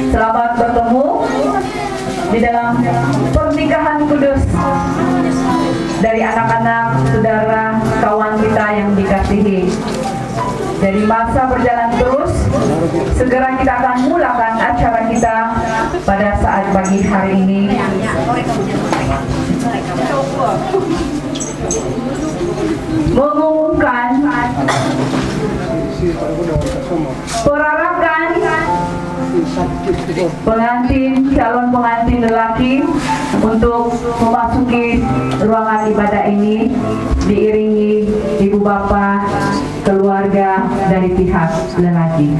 Selamat bertemu di dalam pernikahan kudus dari anak-anak, saudara, kawan kita yang dikasihi. Dari masa berjalan terus, segera kita akan mulakan acara kita pada saat pagi hari ini. Mengumumkan perarakan calon pengantin lelaki untuk memasuki ruangan ibadah ini, diiringi ibu bapak, keluarga dari pihak lelaki.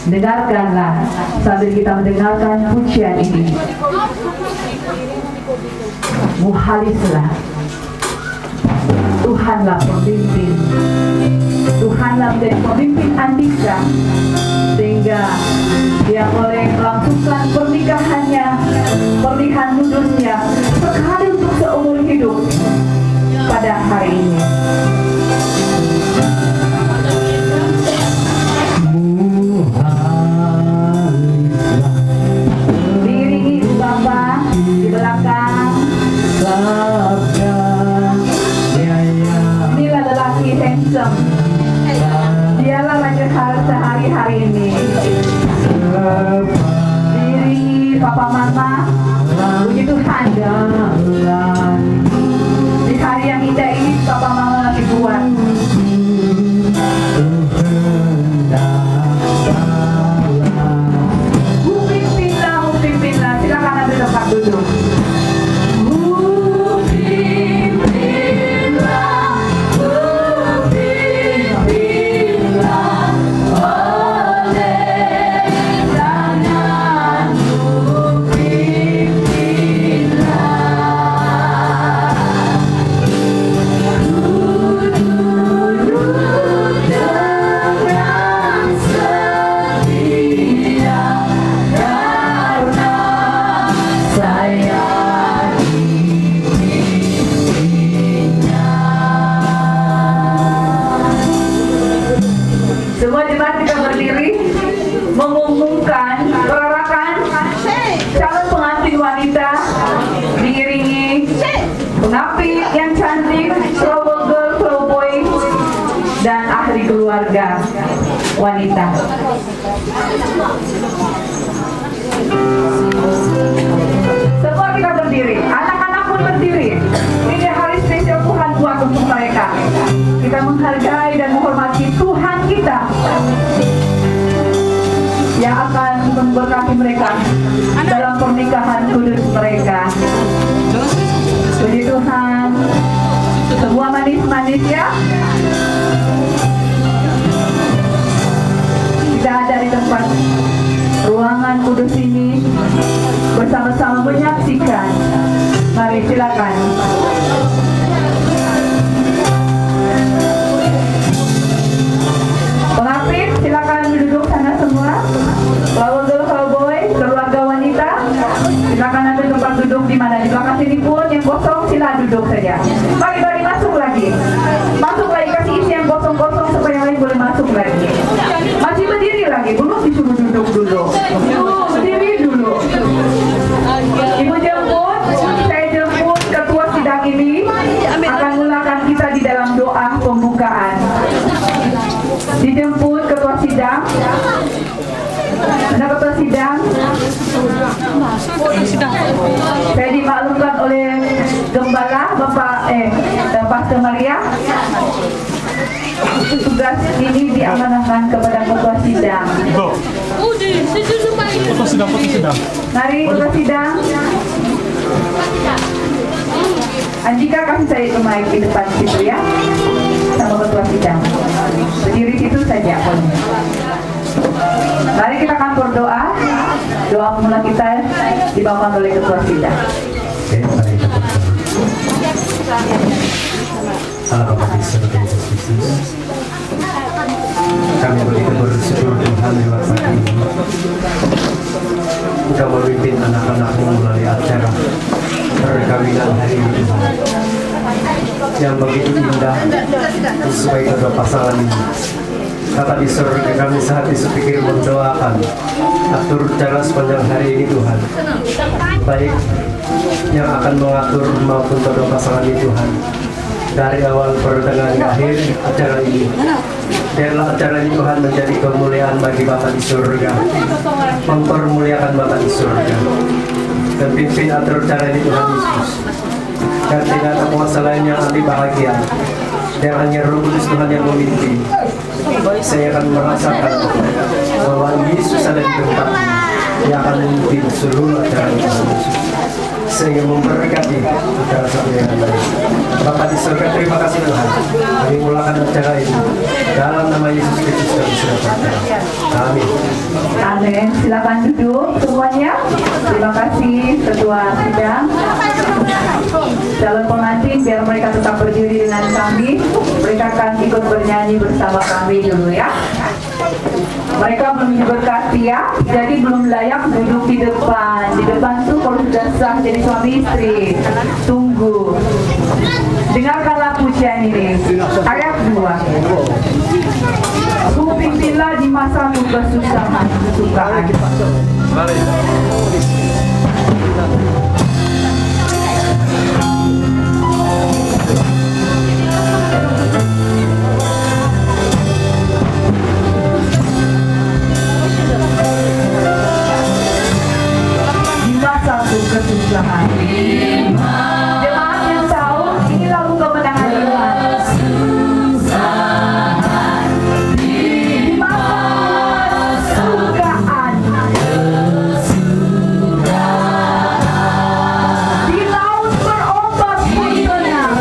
Dengarkanlah sambil kita mendengarkan pujian ini. Muhalislah, Tuhanlah pemimpin, Tuhanlah menjadi pemimpin Andika, sehingga dia boleh melangsungkan pernikahannya, pernikahan kudusnya sekali untuk seumur hidup pada hari ini. Diiringi ibu bapak di belakang. Inilah lelaki handsome. Dialah raja sehari-hari ini. Diiringi papa mama. Puji Tuhan. Di hari yang indah ini papa mama masih kuat. Pimpinlah, silakan ambil tempat duduk. Semua jemaat kita berdiri mengumumkan perarakan calon pengantin wanita diiringi pengantin yang cantik, flower girl, flower boy, dan ahli keluarga wanita. Semua kita berdiri, anak-anak pun berdiri. Ini hari spesial Tuhan buat untuk mereka. Kita menghargai dan menghormati Tuhan kita yang akan memberkati mereka dalam pernikahan kudus mereka. Puji Tuhan. Semua manis-manis ya. Kita ada di tempat ruangan kudus ini bersama-sama menyaksikan. Mari silakan. Pengantin silakan duduk sana semua. Flower girl, flower boy, keluarga wanita, silakan ambil tempat duduk di mana di belakang sini pun yang kosong sila duduk saja. Mari masuk lagi. Masuk lagi, kasih isi yang kosong-kosong supaya yang lain boleh masuk lagi. Masih berdiri lagi, belum disuruh duduk dulu. Berdiri dulu. Ibu jemput, saya jemput ketua sidang ini akan mulakan kita di dalam doa pembukaan. Dijemput ketua sidang. Mana ketua sidang? Saya dimaklumkan oleh Gembala Pastor Maria. Tugas ini diamanahkan kepada ketua sidang. Ketua sidang. Mari ketua sidang. Andika kasih saya itu mic di depan situ ya, sama ketua sidang. Berdiri situ saja. Mari kita akan berdoa. Doa pemula kita dibawakan oleh ketua sidang. Mari kita berdoa. Allah Bapa di surga Yesus Kristus, kami begitu bersyukur Tuhan lewat pagi ini Engkau memimpin anak-anak-Mu melalui acara perkawinan hari ini Tuhan, yang begitu indah sesuai kedua pasangan ini Bapa di surga, kami sehati sepikir mendoakan atur cara sepanjang hari ini Tuhan, baik yang akan mengatur maupun kedua pasangan ini Tuhan, dari awal pertengahan akhir acara ini. Biarlah acara ini Tuhan menjadi kemuliaan bagi Bapa di surga, mempermuliakan Bapa di surga, dan pimpin atur acara ini Tuhan Yesus. Dan tidak ada kuasa lain yang anti bahagia, dan hanya Roh Kudus Tuhan yang memimpin. Saya akan merasakan bahwa Yesus ada di tempat ini. Dia akan memimpin seluruh acara Tuhan Yesus, sehingga memberkati acara satu yang lain. Bapa di surga, terima kasih Tuhan. Kami mulakan acara ini dalam nama Yesus Kristus kami serahkan. Amin. Amin. Silakan duduk semuanya. Terima kasih Ketua Sidang. Calon pengantin biar mereka tetap berdiri dengan kami. Mereka akan ikut bernyanyi bersama kami dulu ya. Mereka belum diberkati ya, jadi belum layak duduk di depan. Di depan tuh kalau sudah sah jadi suami istri. Tunggu. Dengarkanlah pujian ini. Ayat 2. Ku pimpinlah di masamu kesusahan, kesukaan. Di masamu kesusahan. Jemaat yang tahu, ini lagu kemenangan iman. Di masa kesukaan, di laut berombak pun tenang.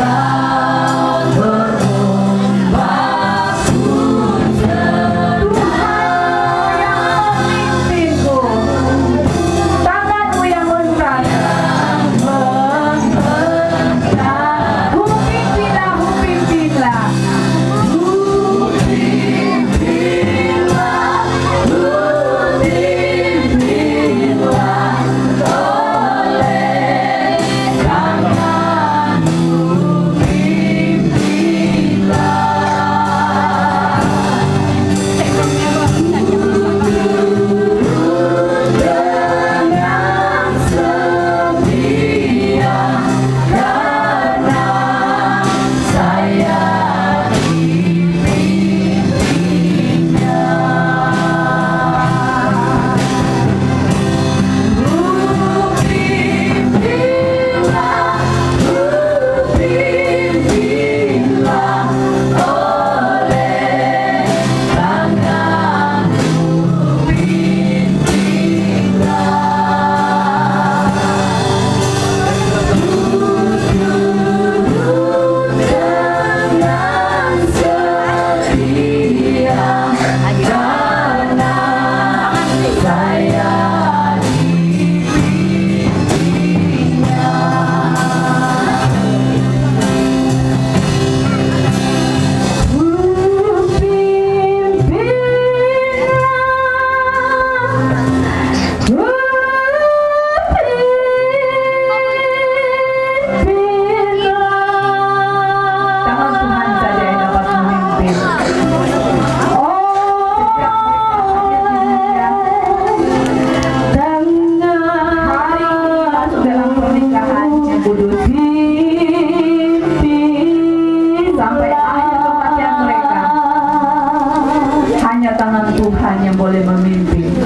Tuhan yang memimpinku,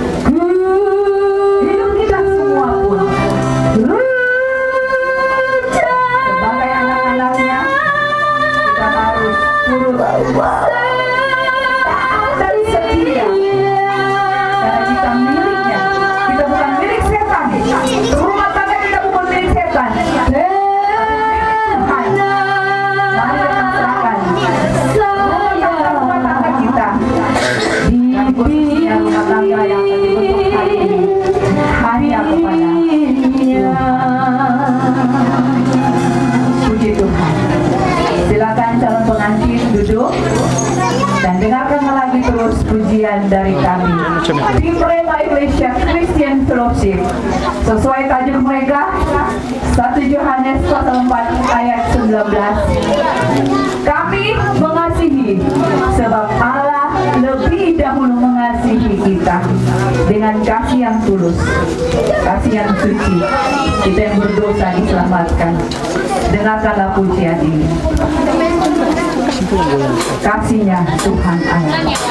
tanganmu yang menggerak. pujian dari kami. Tim Rema Iglesia Christian Fellowship sesuai tajuk mereka 1 Yohanes pasal 4 ayat 19. Kami mengasihi sebab Allah lebih kita dengan kasih yang tulus, kasih yang suci. Kita yang berdosa diselamatkan. Dengarkanlah pujian ini. Kasihnya Tuhan Allah.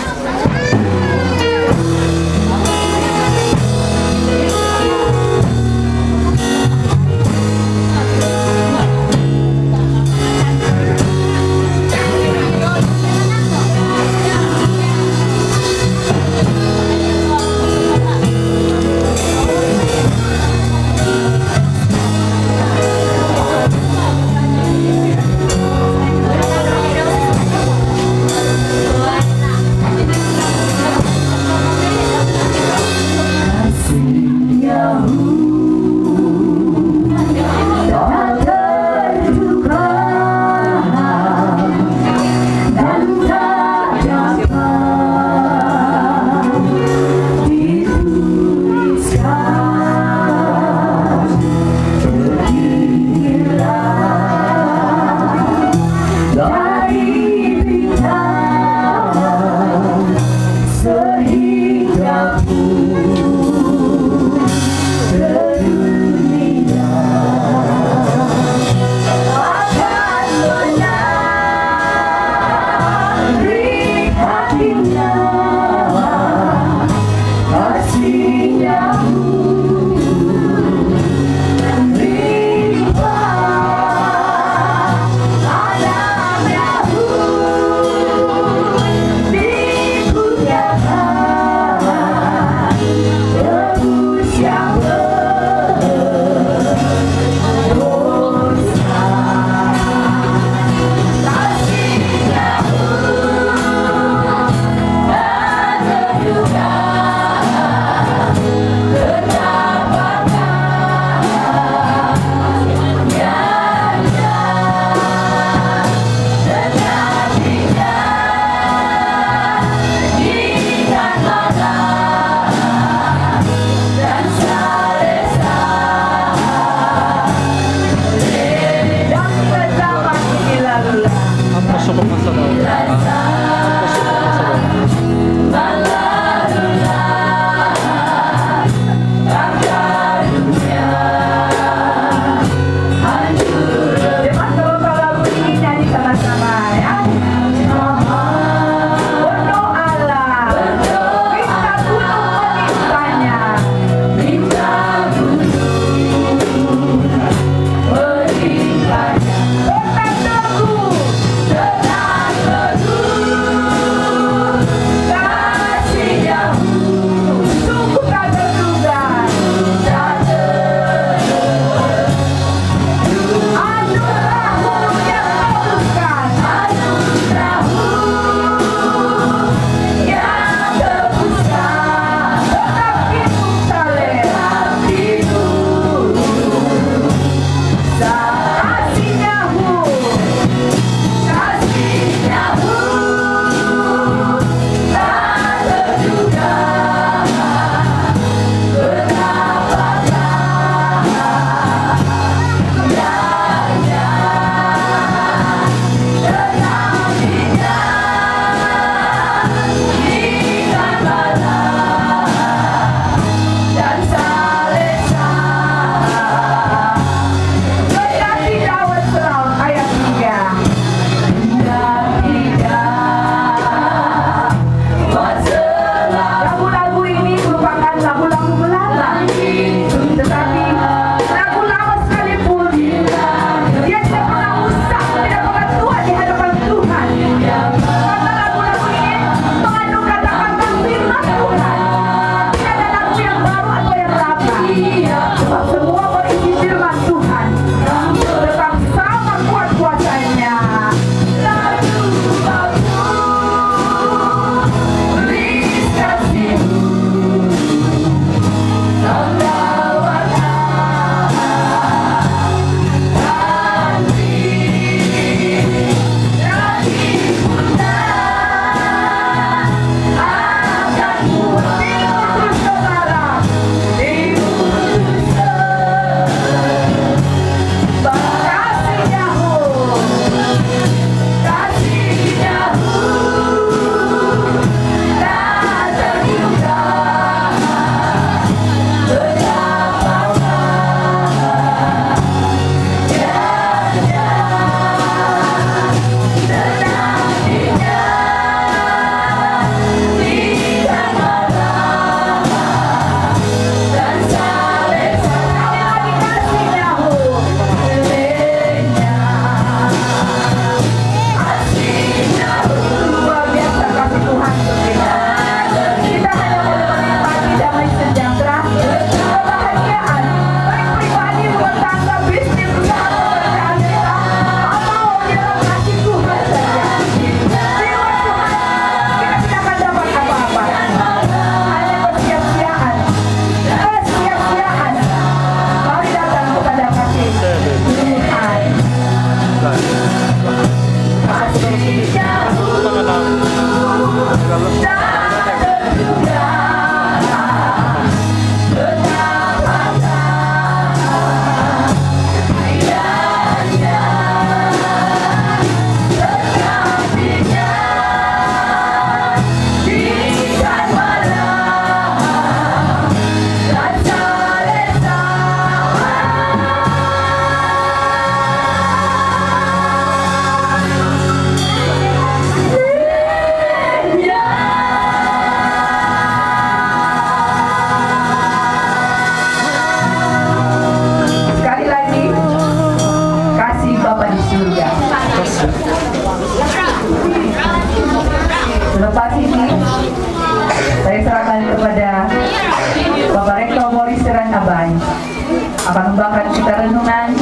Panumbakan kita renungan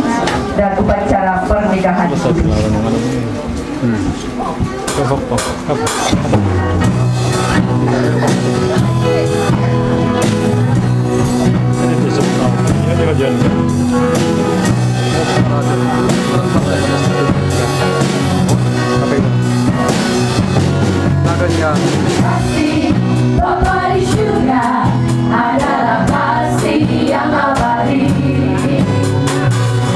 dan upacara pernikahan kudus. Kasih Bapa di surga adalah kasih yang abadi.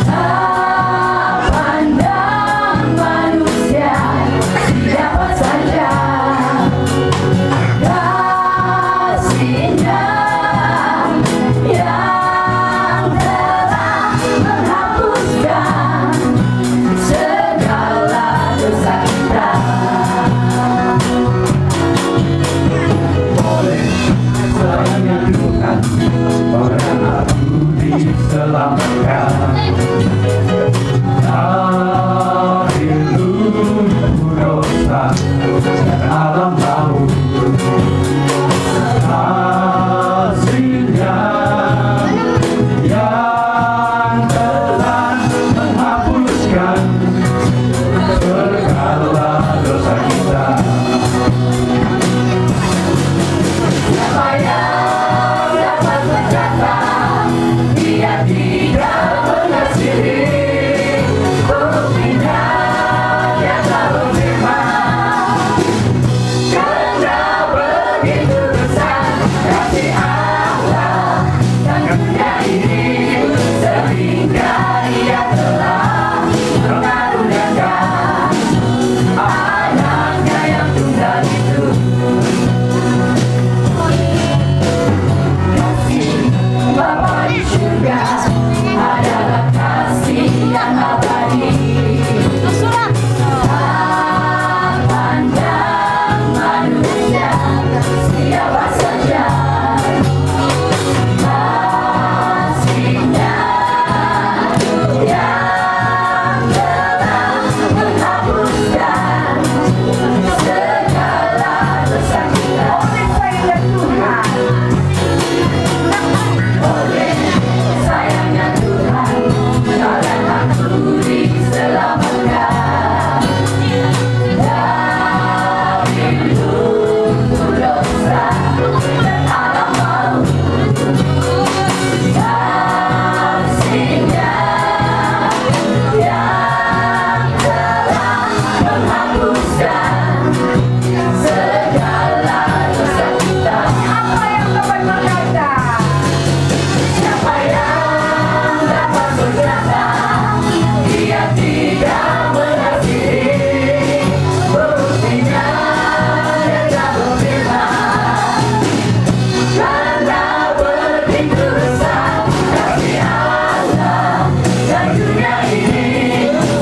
Tak pandang manusia, siapa saja kasihnya yang telah menghapuskan segala dosa kita. Sayangnya Tuhan, orang aku diselamatkan dari lumpur dosa dan alam maut. Kasihnya yang telah menghapuskan segala dosa kita. Siapa yang dapat berkata dia tidak mengasihi? Buktinya dia tak beriman. Karena begitu besar kasih Allah dan dunia ini, sehingga Ia telah mengaruniakan anaknya yang tunggal itu. Bapa di surga adalah kasih yang abadi. Tak pandang manusia, siapa saja kasihnya yang telah menghapuskan segala dosa kita. Oleh sayangnya Tuhan, jalan aku diselamatkan dari lumpur dosa dan alam maut. Kasihnya yang telah menghapuskan segala dosa kita. Apa yang dapat berkata? Siapa yang dapat berkata dia tidak mengasihi? Buktinya dia tak beriman. Karena begitu besar kasih Allah dan dunia ini,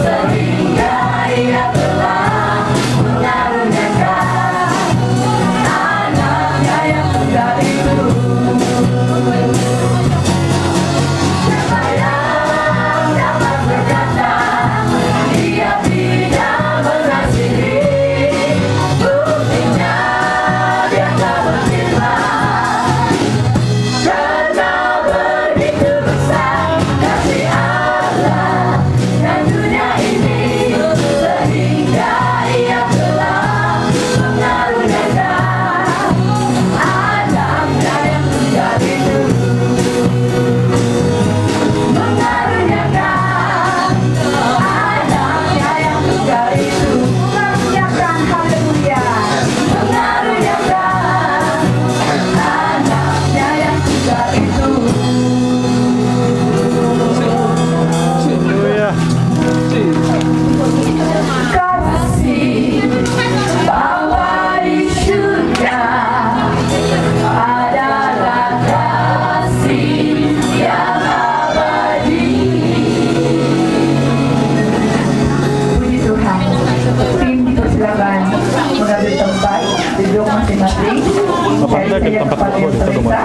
sehingga Ia telah mengaruniakan anaknya yang tunggal itu. Siapa yang dapat berkata dia tidak mengasihi? Buktinya dia tak beriman. Karena begitu besar kasih Allah dan dunia ini, sehingga Ia telah mengaruniakan anaknya yang tunggal itu. Mengaruniakan anaknya yang tunggal itu. Mengaruniakan, haleluya. Mengaruniakan anaknya yang tunggal itu. Kasih Bapa di surga adalah kasih yang abadi. Puji Tuhan. Tim dipersilakan mengambil tempat duduk masing-masing. Dari saya kepada yang periksa.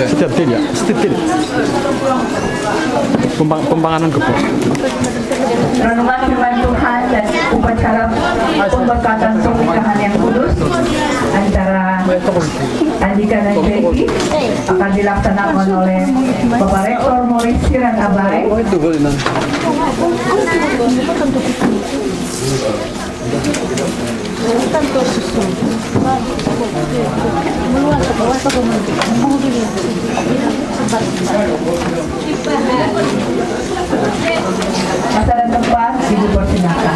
Setiap tidak. Pembangunan kepo. Renungan firman Tuhan dan upacara pemberkatan pernikahan yang kudus antara Andikan dan Jeki akan dilaksanakan oleh Bapak Rektor Morris Kiran Abai. Masa dan tempat dipersilakan.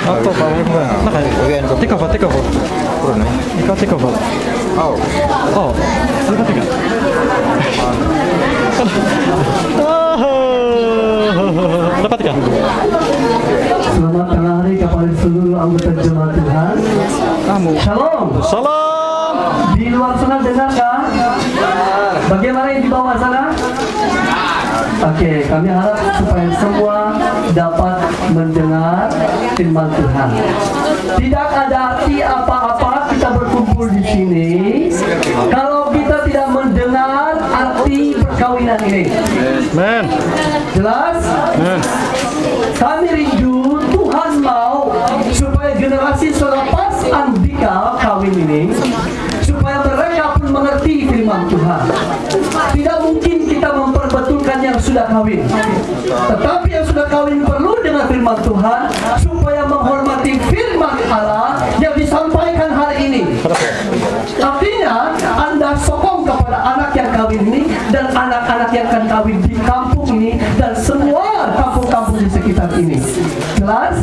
Apa Pak? Tiga Pak. Tiga Pak. Oh, tiga. Dapat tiga. Selamat tengah hari kepada seluruh anggota jemaat Tuhan. Shalom. Salam. Di luar sana dengarkah? Bagaimana yang di bawah sana? Oke, kami harap supaya semua dapat mendengar firman Tuhan. Tidak ada arti apa-apa kita berkumpul di sini kalau kita tidak mendengar arti perkawinan ini. Men. Jelas? Kami rindu Tuhan mau supaya generasi selepas Andika kawin ini supaya mereka pun mengerti firman Tuhan. Tidak mungkin kita memperbetulkan yang sudah kawin, tetapi yang sudah kawin perlu dengar firman Tuhan supaya menghormati firman Allah yang disampaikan hari ini. Artinya Anda sokong kepada anak yang kawin ini dan anak-anak yang akan kawin di kampung ini dan semua kampung-kampung di sekitar ini. Jelas?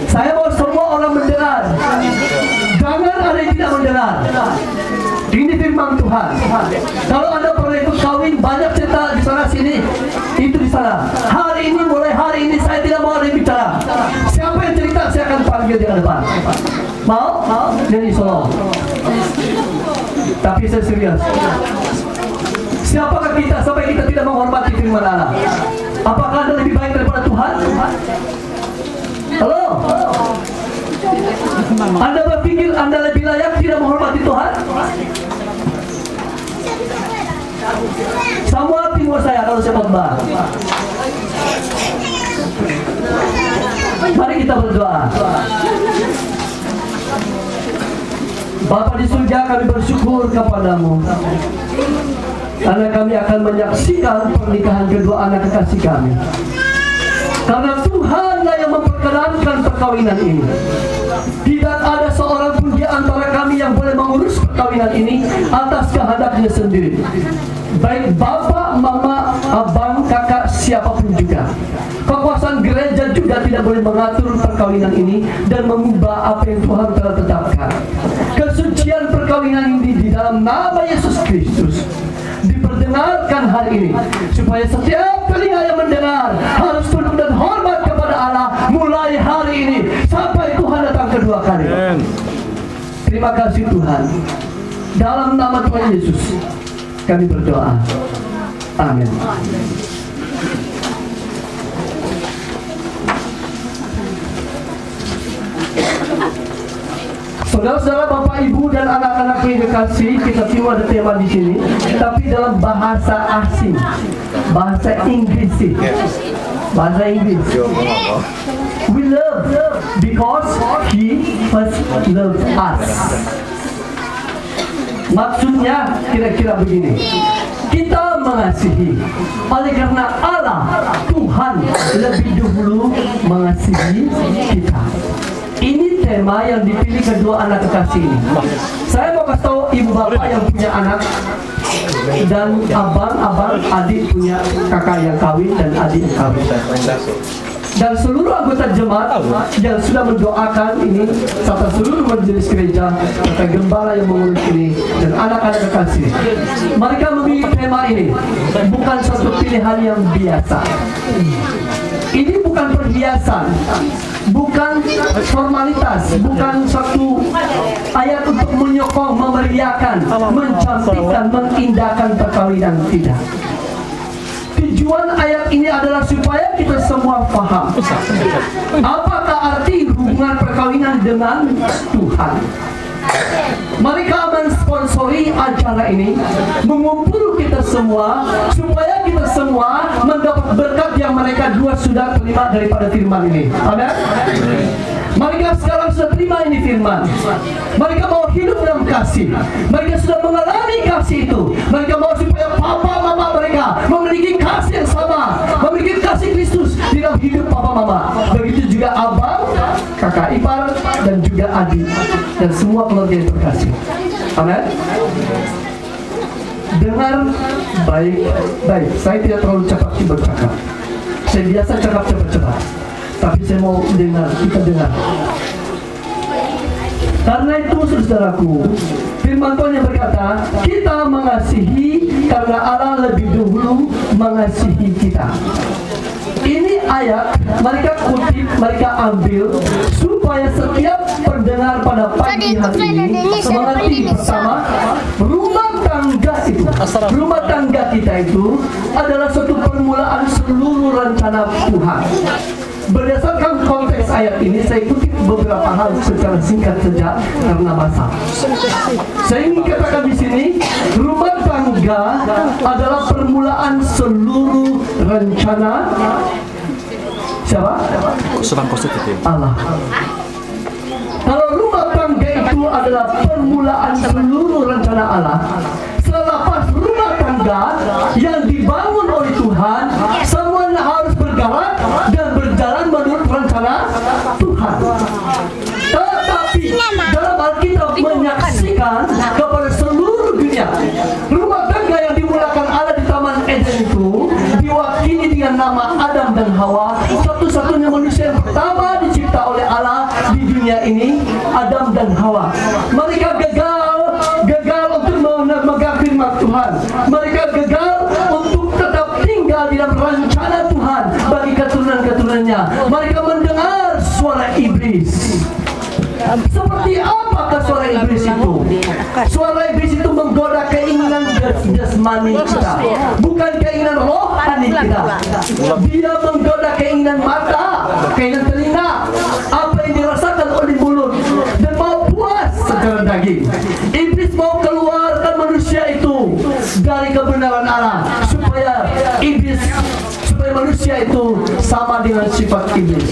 Saya mau semua orang mendengar. Jangan ada yang tidak mendengar. Ini firman Tuhan. Kalau Anda pernah ikut kawin, banyak cerita di sana sini, itu di sana. Hari ini, mulai hari ini saya tidak mau ada yang bicara. Siapa yang cerita, saya akan panggil di depan. Mau? Jadi solo. Tapi saya serius. Siapakah kita sampai kita tidak menghormati firman Allah? Apakah Anda lebih baik daripada Tuhan? Halo? Anda berpikir Anda lebih layak tidak menghormati Tuhan? Semua timur saya kalau saya khotbah. Mari kita berdoa. Bapa di surga, kami bersyukur kepadamu karena kami akan menyaksikan pernikahan kedua anak kekasih kami. Karena Tuhanlah yang memperkenankan perkawinan ini. Tidak ada seorang pun di antara kami yang boleh mengurus perkawinan ini atas kehendaknya sendiri. Baik bapak, mama, abang, kakak, siapapun juga. Kekuasaan gereja juga tidak boleh mengatur perkawinan ini dan mengubah apa yang Tuhan telah tetapkan. Kesucian perkawinan ini di dalam nama Yesus Kristus diperdengarkan hari ini supaya setiap telinga yang mendengar harus tunduk dan hormat kepada Allah mulai hari ini sampai Tuhan datang kedua kali. Terima kasih Tuhan. Dalam nama Tuhan Yesus kami berdoa. Amin. Saudara-saudara, Bapak, Ibu, dan anak-anak yang dikasih, kita semua ada tema di sini, tapi dalam bahasa asing, bahasa Inggris sih, bahasa Inggris. We love because He first loved us. Maksudnya kira-kira begini. Kita mengasihi oleh karena Allah, Tuhan lebih dahulu mengasihi kita. Ini tema yang dipilih kedua anak kekasih ini. Saya mau kasih tahu ibu bapak yang punya anak dan abang adik punya kakak yang kawin dan adik yang kawin. Dan seluruh anggota jemaat yang sudah mendoakan ini serta seluruh majelis gereja serta gembala yang mengurus ini dan anak-anak kekasih, mereka memilih tema ini bukan satu pilihan yang biasa. Ini bukan perhiasan, bukan formalitas, bukan satu ayat untuk menyokong, memeriahkan, mencantikkan, mengindahkan perkawinan, tidak. Tujuan ayat ini adalah supaya kita semua paham apakah arti hubungan perkawinan dengan Tuhan. Mereka mensponsori acara ini, mengumpul kita semua supaya kita semua mendapat berkat yang mereka dua sudah terima daripada firman ini. Amin. Mereka sekarang sudah terima ini firman. Mereka mau hidup dalam kasih. Mereka sudah mengalami kasih itu. Mereka mau supaya papa mama mereka memiliki kasih yang sama, memiliki kasih Kristus di dalam hidup papa mama. Begitu juga abang, kakak ipar, dan juga adik, dan semua keluarga yang terkasih. Amin. Dengar baik-baik. Saya tidak terlalu cepat bercakap. Saya biasa cakap cepat-cepat. Tapi saya mau dengar, kita dengar. Karena itu saudaraku, firman Tuhan yang berkata, kita mengasihi karena Allah lebih dahulu mengasihi kita. Ini ayat mereka kutip, mereka ambil supaya setiap pendengar pada pagi hari ini mengerti bersama rumah tangga kita itu adalah suatu permulaan seluruh rencana Tuhan. Berdasarkan konteks ayat ini, saya kutip beberapa hal secara singkat saja karena masa. Saya ingin katakan di sini, rumah tangga adalah permulaan seluruh rencana siapa? Allah. Kalau rumah tangga itu adalah permulaan seluruh rencana Allah, selepas rumah tangga yang dibangun oleh Tuhan, semuanya harus bergerak dan berjalan menurut rencana Tuhan. Tetapi dalam Alkitab menyaksikan kepada seluruh dunia, rumah tangga yang dimulakan Allah di Taman Eden itu diwakili dengan nama Adam dan Hawa, satu-satunya manusia yang pertama dicipta oleh Allah di dunia ini, Adam dan Hawa. Mereka gagal untuk memegang firman Tuhan. Mereka gagal untuk tetap tinggal di dalam rencana Tuhan bagi keturunan-keturunannya. Mereka mendengar suara iblis. Seperti apakah suara iblis itu? Suara iblis itu menggoda keinginan jasmani kita, bukan keinginan rohani kita. Dia menggoda keinginan mata, keinginan telinga, apa yang dirasakan oleh mulut, dan mau puas secara daging. Iblis mau keluarkan manusia itu dari kebenaran Allah supaya manusia itu sama dengan sifat iblis.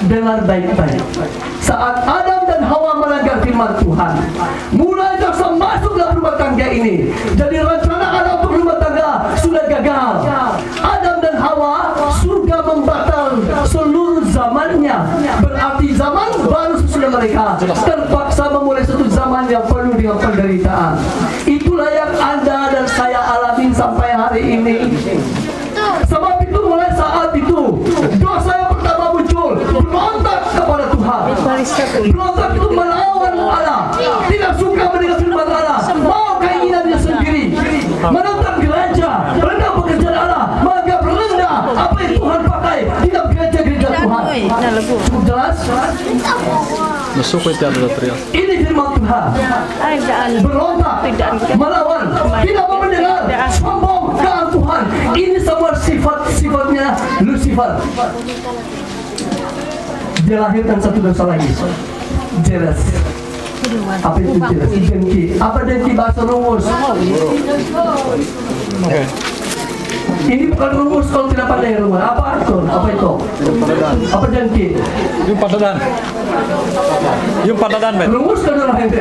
Dengar baik-baik. Saat Adam dan Hawa melanggar firman Tuhan, mulai dosa masuk dalam rumah tangga ini. Jadi rencana Allah untuk rumah tangga sudah gagal. Adam dan Hawa sudah membatal seluruh zamannya. Berarti zaman baru sesudah mereka terpaksa memulai satu zaman yang penuh dengan penderitaan. Itulah yang Anda dan saya alami sampai hari ini. Sebab itu mulai saat itu dosa yang pertama muncul, berontak kepada Tuhan. Berontak itu melawan Allah, tidak suka mendengar firman Allah, mau keinginannya sendiri, menentang gereja, rendah pekerjaan Allah, menganggap rendah apa yang Tuhan pakai di dalam gereja-gereja Tuhan. Cukup jelas? Ini firman Tuhan. Berontak, melawan, tidak mau mendengar, sombong ke Tuhan. Ini semua sifat-sifatnya Lucifer. Dia lahirkan satu dosa lagi, jealous. Apa itu jealous? Dengki. Apa dengki bahasa rumus? Ini bukan rumus kalau tidak pandai rumus. Apa itu? Apa itu? Apa dengki? Yung padadan. Yung padadan, men. Rumus kan orang itu.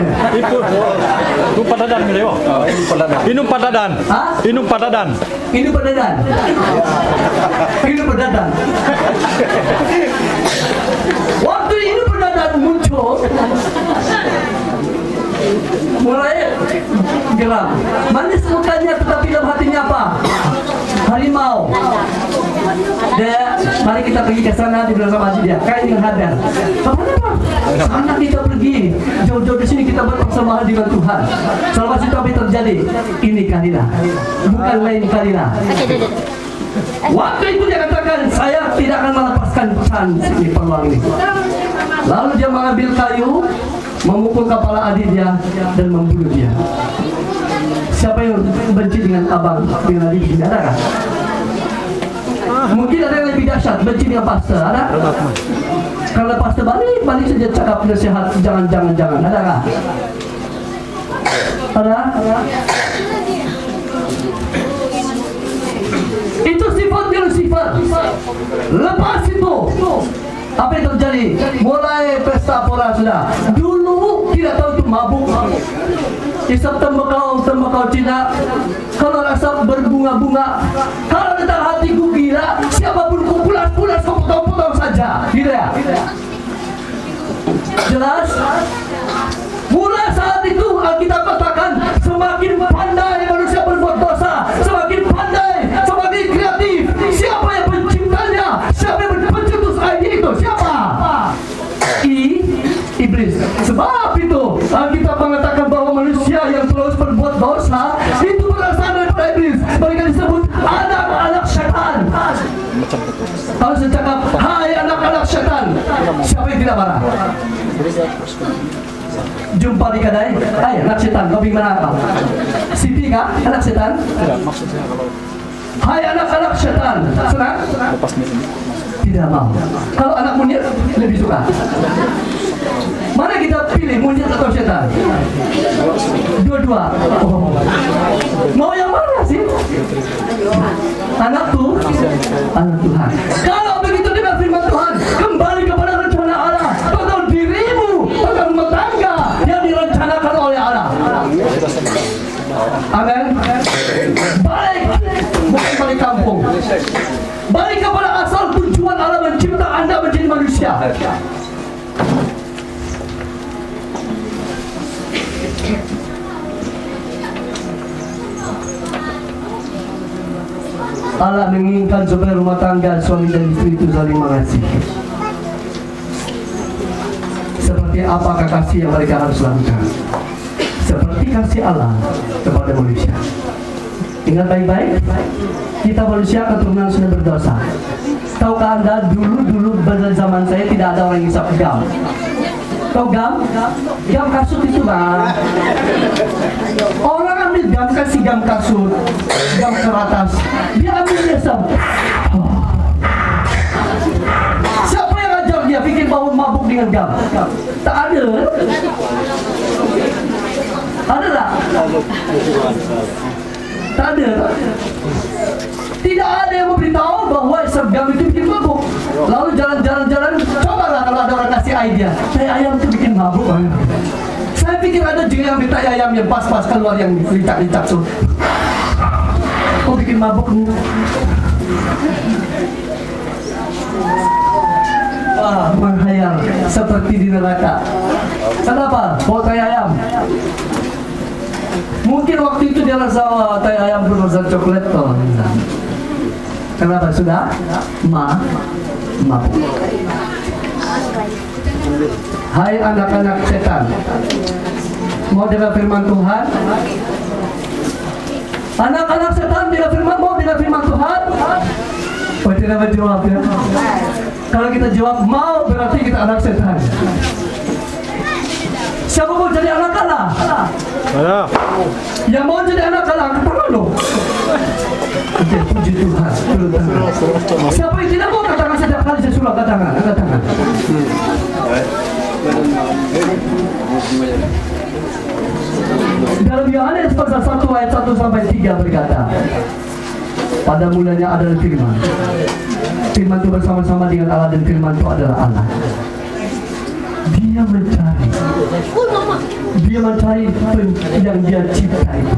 Yung padadan, Leo. Inum padadan. Hah? Inum padadan. Ini pedadan. Ini pedadan. Waktu ini pedadan muncul, mulai geram. Manis mukanya tetapi dalam hatinya apa? Harimau. Dia, mari kita pergi ke sana di belakang masjid dia. Kayak dengan hadar. Apa? Sana kita pergi. Jauh-jauh di sini kita berpersamaan dengan Tuhan. Selepas itu apa yang terjadi? Ini kalilah, bukan lain kalilah. Waktu itu dia katakan, saya tidak akan melepaskan pesan ini peluang ini. Lalu dia mengambil kayu, memukul kepala adik dia dan membunuh dia. Siapa yang benci dengan abang, dengan adik? Ada kan? Mungkin ada yang lebih dahsyat, benci dengan pastor. Ada? Kalau pastor balik saja cakap nasihat, jangan. Ada kan? Ada? Itu sifatnya Lucifer. Lepas itu Apa yang terjadi? Mulai pesta pora sudah. Dulu tidak tahu itu mabuk. Isap tembakau Cina. Kalau rasa berbunga-bunga, kalau tentang hatiku gila, siapapun ku pulas-pulas kau potong-potong saja. Gitu ya? Jelas? Mulai saat itu Alkitab katakan semakin pandai manusia berbuat dosa, semakin pandai, semakin kreatif. Siapa yang penciptanya? Siapa yang pencetus ide itu? Siapa? Iblis. Sebab itu Alkitab mengatakan bahwa manusia yang terus berbuat dosa itu berasal dari iblis. Mereka disebut anak-anak setan. Kalau saya cakap, hai anak-anak setan, siapa yang tidak marah? Jumpa di kedai, hai anak setan, kau gimana apa? Siti kah? Anak setan? Tidak, maksudnya kalau Hai anak-anak setan, senang? lepas ini. Tidak mau. Kalau anak Munir lebih suka. Mana kita pilih, Munir atau setan? Dua-dua. Oh. Mau yang mana sih? Anak tuh, anak Tuhan. Kalau begitu dengan firman Tuhan, kembali kepada rencana Allah tentang dirimu, tentang rumah tangga yang direncanakan oleh Allah. Amin. Balik, bukan balik kampung. Balik kepada asal tujuan Allah mencipta Anda menjadi manusia. Allah menginginkan supaya rumah tangga suami dan istri itu saling mengasihi. Seperti apakah kasih yang mereka harus lakukan? Seperti kasih Allah kepada manusia. Ingat baik-baik, kita manusia keturunan sudah berdosa. Tahukah Anda, dulu pada zaman saya tidak ada orang yang isap gam. Tahu gam? Gam kasut itu bang. Orang ambil gam, kasih gam kasut, gam keratas. Dia ambil isap. Siapa yang ajar dia bikin bau mabuk dengan gam? Tak ada. Ada tak? Tak ada. Tidak ada yang memberitahu bahwa isap gam itu bikin mabuk. Lalu jalan-jalan, cobalah kalau ada orang kasih idea. Tai ayam itu bikin mabuk banget. Saya pikir ada juga yang ambil tai ayam yang pas-pas keluar yang licak-licak tuh. Kok bikin mabuk? Wah, menghayal seperti di neraka. Kenapa? Bawa tai ayam. Mungkin waktu itu dia rasa tai ayam berrasa coklat toh. Kenapa sudah? Mabuk. Hai anak-anak setan, mau dengar firman Tuhan? Anak-anak setan dengar firman, mau dengar firman Tuhan? Oh, tidak menjawab ya. Kalau kita jawab mau, berarti kita anak setan. Siapa mau jadi anak Allah? Saya. Yang mau jadi anak Allah, angkat tangan dong. Oke, puji Tuhan. Turun tangan. Siapa yang tidak mau angkat tangan setiap kali saya suruh angkat tangan? Angkat tangan. Dalam Yohanes pasal 1 ayat 1 sampai 3 berkata, pada mulanya adalah firman. Firman itu bersama-sama dengan Allah dan firman itu adalah Allah. Dia mencari yang dia cipta itu.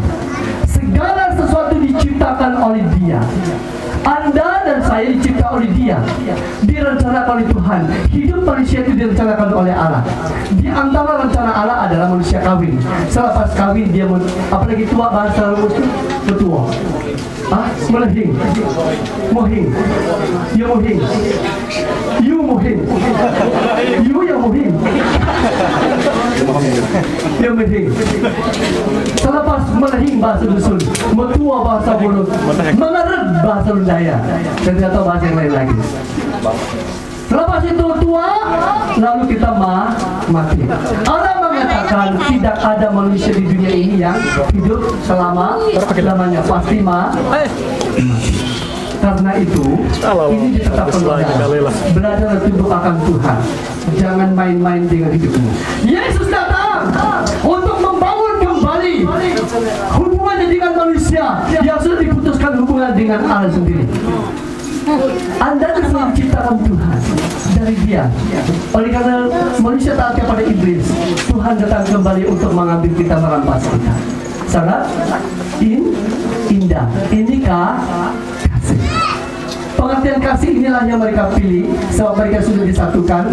Segala sesuatu diciptakan oleh dia. Anda dan saya dicipta oleh dia. Direncanakan oleh Tuhan. Hidup manusia itu direncanakan oleh Allah. Di antara rencana Allah adalah manusia kawin. Selepas kawin dia apalagi tua, bahasa Muslim betua. Melehing. Mohing. You mohing. You mohing. You yang mohing. Dia melehing. Selepas melehing bahasa dusun, metua bahasa Bulu, mengerek bahasa Lundaya, dan tidak tahu bahasa yang lain lagi. Selepas itu tua, lalu kita mati. Allah mengatakan tidak ada manusia di dunia ini yang hidup selamanya, pasti Karena itu, ini ditetapkan oleh Allah. Belajar dan tunduk akan Tuhan. Jangan main-main dengan hidupmu. Yesus datang untuk membangun kembali hubungan dengan manusia yang sudah diputuskan hubungan dengan Allah sendiri. Anda diciptakan Tuhan dari Dia. Oleh karena manusia taat kepada iblis, Tuhan datang kembali untuk mengambil kita, merampas kita. Sangat indah. Inikah kasih? Pengertian kasih inilah yang mereka pilih, sebab mereka sudah disatukan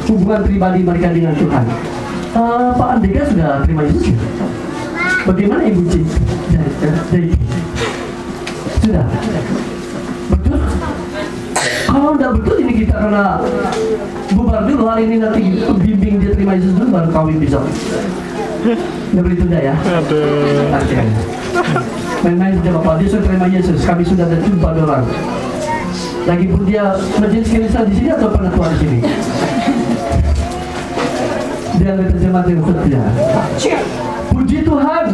hubungan pribadi mereka dengan Tuhan. Pak Andika sudah terima Yesus ya? Bagaimana Ibu Cik? Dari sudah? Betul? Kalau tidak betul ini kita karena bubar dulu hari ini, nanti bimbing dia terima Yesus dulu baru kawin besok. Tidak boleh tunda ya? Oke. Main-main saja Bapak, dia sudah terima Yesus, kami sudah ada 4 orang. Lagipun dia majelis kirisan di sini atau pernah tua di sini? Dia ambil terjemah yang setia. Puji Tuhan,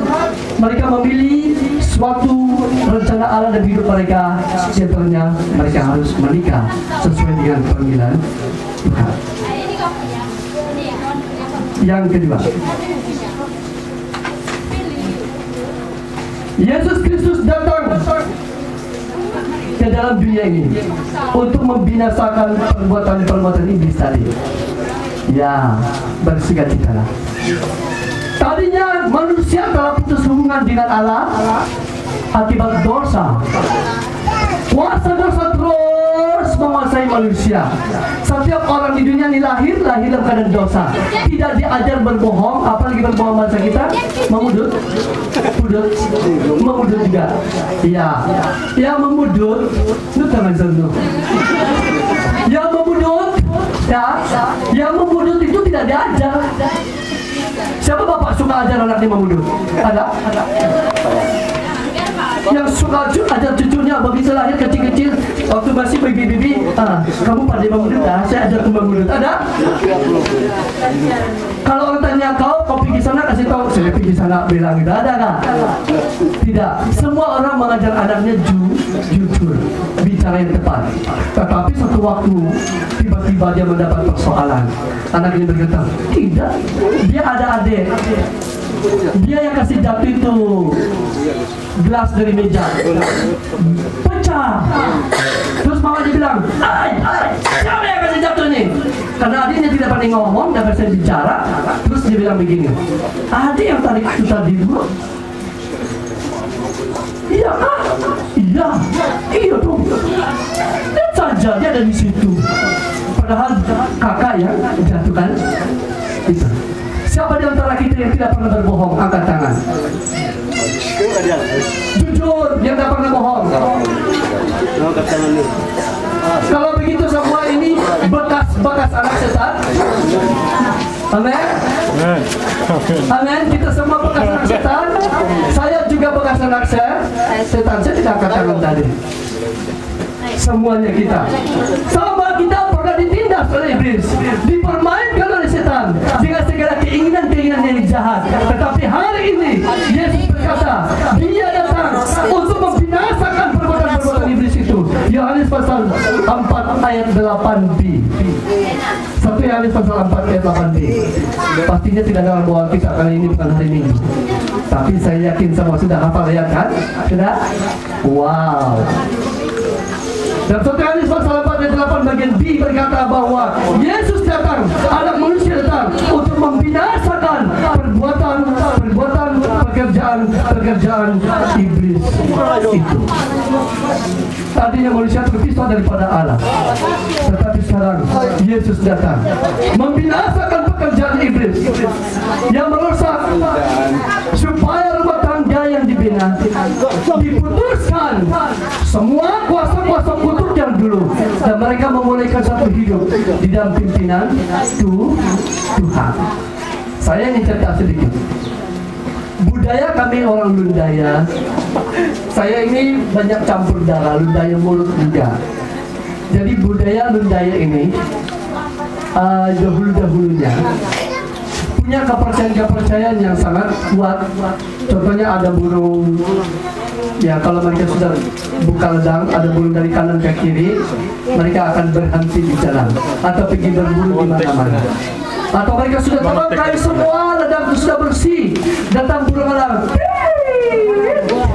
mereka memilih suatu rencana Allah dalam hidup mereka. Sebenarnya mereka harus menikah sesuai dengan panggilan Tuhan. Yang kedua, Yesus Kristus datang ke dalam dunia ini untuk membinasakan perbuatan-perbuatan iblis tadi. Ya, bersukacitalah. Tadinya manusia telah putus hubungan dengan Allah akibat dosa. Kuasa dosa terus menguasai manusia. Setiap orang di dunia ini lahir dalam keadaan dosa. Tidak diajar berbohong, apalagi berbohong bahasa kita, memudut juga. Iya, yang memudut, itu jangan sentuh. Yang memudut, ya, yang memudut itu tidak diajar. Siapa bapak suka ajar anaknya memudut? Ada? Yang suka ajar cucunya begitu lahir kecil-kecil waktu masih baby, kamu pandai memudut dah, saya ajar memudut. Ada? Kalau orang tanya kau pergi sana, kasih tahu saya pergi sana, bilang gitu. Ada kan? Tidak. Semua orang mengajar anaknya jujur, bicara yang tepat. Tetapi satu waktu tiba-tiba dia mendapat persoalan. Anaknya berkata, tidak, dia ada adik. Dia yang kasih jatuh itu gelas dari meja, pecah. Terus mama dia bilang, siapa yang kasih jatuh ini? Karena adiknya tidak pandai ngomong, dan bisa bicara. Terus dia bilang begini, adik yang tarik itu tadi dulu. Iya kah? Iya dong. Lihat saja dia ada di situ. Padahal kakak yang jatuhkan itu. Siapa di antara kita yang tidak pernah berbohong? Angkat tangan. Jujur, yang tidak pernah bohong. Kalau begitu semua ini bekas anak setan. Amin. Amin. Kita semua bekas anak setan. Saya juga bekas anak setan. Saya tidak angkat tangan tadi. Semuanya kita. Sama kita pernah ditindas oleh iblis, dipermainkan oleh setan dengan segala keinginan-keinginan yang jahat. Tetapi hari ini Yesus berkata, Dia datang untuk membinasakan perbuatan-perbuatan iblis itu. Yohanes pasal 4 ayat 8b. 1 Yohanes pasal 4 ayat 8b. Pastinya tidak dalam bawah kita kali ini, bukan hari Minggu. Tapi saya yakin semua sudah hafal ayat kan? Sudah? Wow. Dan 1 Yohanes pasal 4 ayat 8 bagian B berkata bahwa Yesus datang, anak manusia datang untuk membinasakan pekerjaan iblis itu. Tadinya manusia terpisah daripada Allah, tetapi sekarang Yesus datang membinasakan pekerjaan iblis yang merusak, supaya rumah tangga yang dibina diputuskan semua kuasa-kuasa kutuk yang dulu, dan mereka memulaikan satu hidup di dalam pimpinan Tuhan. Saya ingin cerita sedikit. Budaya kami orang Lundaya, saya ini banyak campur darah, Lundaya mulut juga. Jadi budaya Lundaya ini dahulu-dahulunya punya kepercayaan yang sangat kuat. Contohnya ada burung, ya kalau mereka sudah buka ledang, ada burung dari kanan ke kiri, mereka akan berhenti di jalan atau pergi berburu di mana-mana. Atau mereka sudah terbangkai semua, ledang itu sudah bersih, datang burung elang,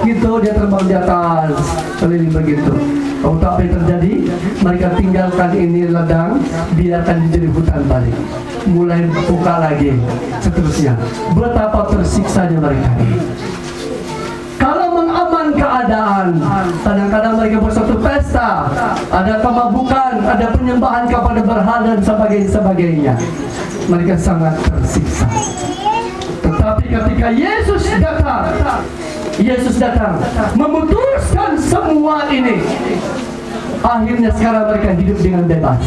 gitu, dia terbang di atas keliling begitu. Kamu tahu apa yang terjadi? mereka tinggalkan ini ladang, biarkan menjadi hutan balik. Mulai buka lagi, seterusnya. Betapa tersiksanya mereka. Kalau mengaman keadaan, kadang-kadang mereka bersatu pesta, ada kemabukan, ada penyembahan kepada berhala dan sebagainya. Mereka sangat tersiksa. Tetapi ketika Yesus datang memutuskan semua ini, akhirnya sekarang mereka hidup dengan bebas.